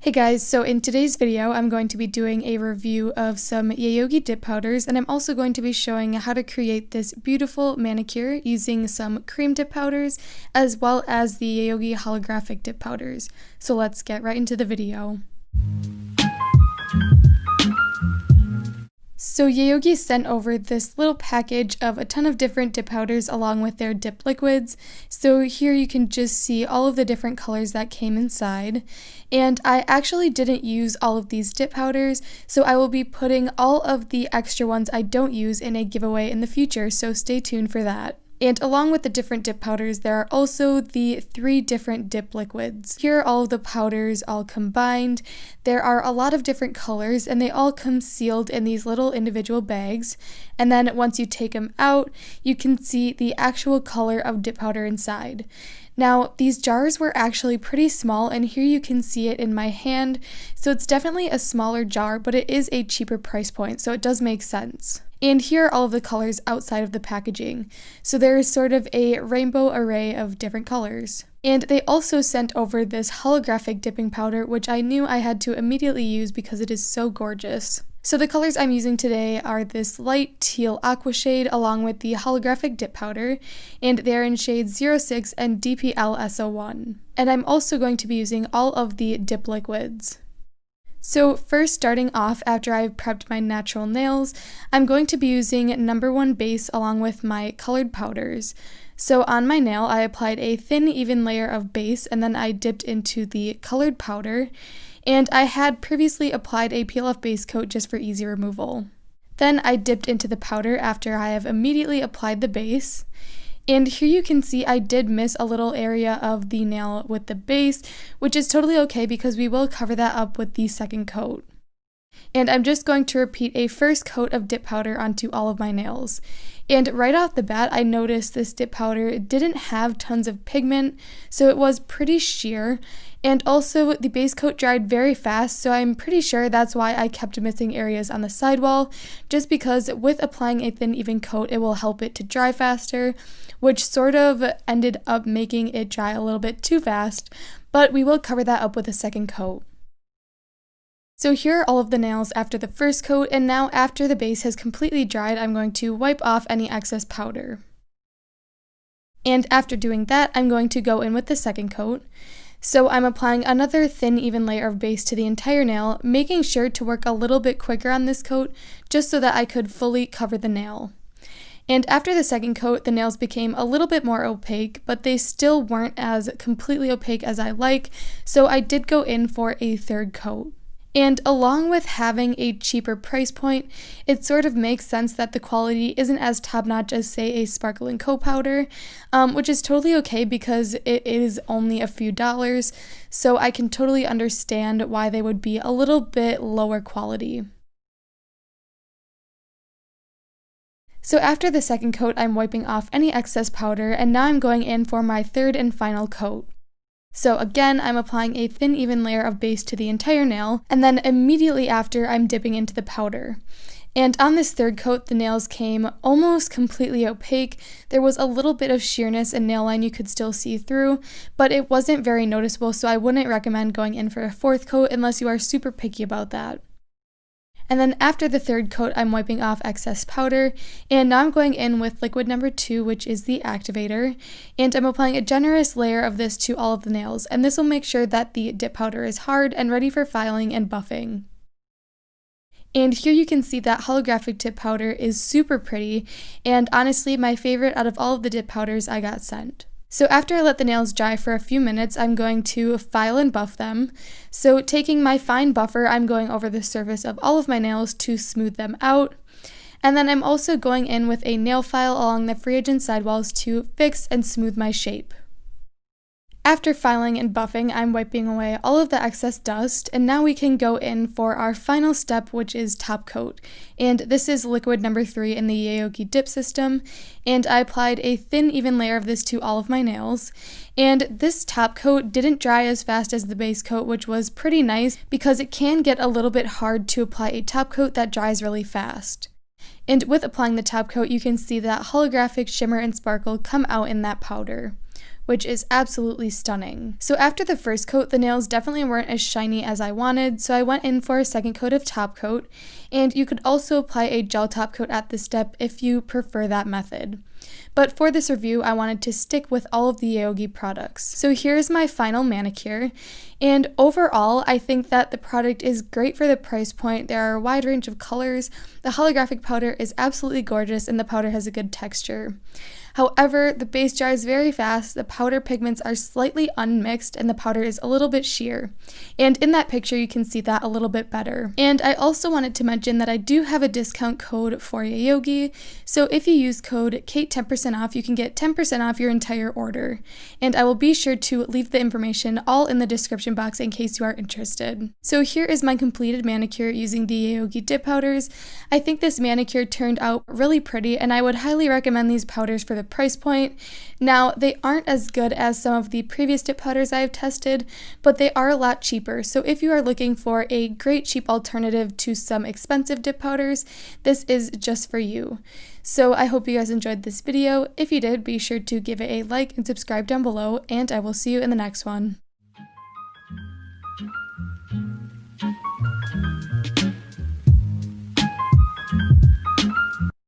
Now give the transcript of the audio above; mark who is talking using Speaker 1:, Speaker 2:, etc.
Speaker 1: Hey guys, so in today's video I'm going to be doing a review of some Yayoge dip powders, and I'm also going to be showing how to create this beautiful manicure using some cream dip powders as well as the Yayoge holographic dip powders. So let's get right into the video. So Yayoge sent over this little package of a ton of different dip powders along with their dip liquids. So here you can just see all of the different colors that came inside. And I actually didn't use all of these dip powders, so I will be putting all of the extra ones I don't use in a giveaway in the future, so stay tuned for that. And along with the different dip powders, there are also the 3 different dip liquids. Here are all of the powders all combined. There are a lot of different colors, and they all come sealed in these little individual bags. And then once you take them out, you can see the actual color of dip powder inside. Now, these jars were actually pretty small, and here you can see it in my hand. So it's definitely a smaller jar, but it is a cheaper price point, so it does make sense. And here are all of the colors outside of the packaging. So there is sort of a rainbow array of different colors. And they also sent over this holographic dipping powder, which I knew I had to immediately use because it is so gorgeous. So the colors I'm using today are this light teal aqua shade along with the holographic dip powder, and they're in shades 06 and DPL SO1. And I'm also going to be using all of the dip liquids. So first, starting off after I've prepped my natural nails, I'm going to be using number 1 base along with my colored powders. So on my nail, I applied a thin, even layer of base, and then I dipped into the colored powder, and I had previously applied a peel-off base coat just for easy removal. Then I dipped into the powder after I have immediately applied the base. And here you can see I did miss a little area of the nail with the base, which is totally okay because we will cover that up with the second coat. And I'm just going to repeat a first coat of dip powder onto all of my nails. And right off the bat, I noticed this dip powder didn't have tons of pigment, so it was pretty sheer. And also, the base coat dried very fast, so I'm pretty sure that's why I kept missing areas on the sidewall, just because with applying a thin, even coat, it will help it to dry faster, which sort of ended up making it dry a little bit too fast, but we will cover that up with a second coat. So here are all of the nails after the first coat, and now after the base has completely dried, I'm going to wipe off any excess powder. And after doing that, I'm going to go in with the second coat. So I'm applying another thin, even layer of base to the entire nail, making sure to work a little bit quicker on this coat, just so that I could fully cover the nail. And after the second coat, the nails became a little bit more opaque, but they still weren't as completely opaque as I like, so I did go in for a third coat. And along with having a cheaper price point, it sort of makes sense that the quality isn't as top-notch as, say, a Sparkle & Co. powder, which is totally okay because it is only a few dollars, so I can totally understand why they would be a little bit lower quality. So after the second coat, I'm wiping off any excess powder, and now I'm going in for my third and final coat. So again, I'm applying a thin, even layer of base to the entire nail, and then immediately after, I'm dipping into the powder. And on this third coat, the nails came almost completely opaque. There was a little bit of sheerness and nail line you could still see through, but it wasn't very noticeable, so I wouldn't recommend going in for a fourth coat unless you are super picky about that. And then after the third coat, I'm wiping off excess powder, and now I'm going in with liquid number 2, which is the activator, and I'm applying a generous layer of this to all of the nails, and this will make sure that the dip powder is hard and ready for filing and buffing. And here you can see that holographic dip powder is super pretty, and honestly my favorite out of all of the dip powders I got sent. So after I let the nails dry for a few minutes, I'm going to file and buff them. So taking my fine buffer, I'm going over the surface of all of my nails to smooth them out. And then I'm also going in with a nail file along the free edge and sidewalls to fix and smooth my shape. After filing and buffing, I'm wiping away all of the excess dust, and now we can go in for our final step, which is top coat. And this is liquid number 3 in the Yayoge dip system, and I applied a thin, even layer of this to all of my nails. And this top coat didn't dry as fast as the base coat, which was pretty nice because it can get a little bit hard to apply a top coat that dries really fast. And with applying the top coat, you can see that holographic shimmer and sparkle come out in that powder, which is absolutely stunning. So after the first coat, the nails definitely weren't as shiny as I wanted, so I went in for a second coat of top coat, and you could also apply a gel top coat at this step if you prefer that method. But for this review, I wanted to stick with all of the Yayoge products. So here's my final manicure, and overall, I think that the product is great for the price point. There are a wide range of colors, the holographic powder is absolutely gorgeous, and the powder has a good texture. However, the base dries very fast, the powder pigments are slightly unmixed, and the powder is a little bit sheer. And in that picture, you can see that a little bit better. And I also wanted to mention that I do have a discount code for Yayoge, so if you use code KATE10% off, you can get 10% off your entire order. And I will be sure to leave the information all in the description box in case you are interested. So here is my completed manicure using the Yayoge dip powders. I think this manicure turned out really pretty, and I would highly recommend these powders for the price point. Now, they aren't as good as some of the previous dip powders I've tested, but they are a lot cheaper. So if you are looking for a great cheap alternative to some expensive dip powders, this is just for you. So I hope you guys enjoyed this video. If you did, be sure to give it a like and subscribe down below, and I will see you in the next one.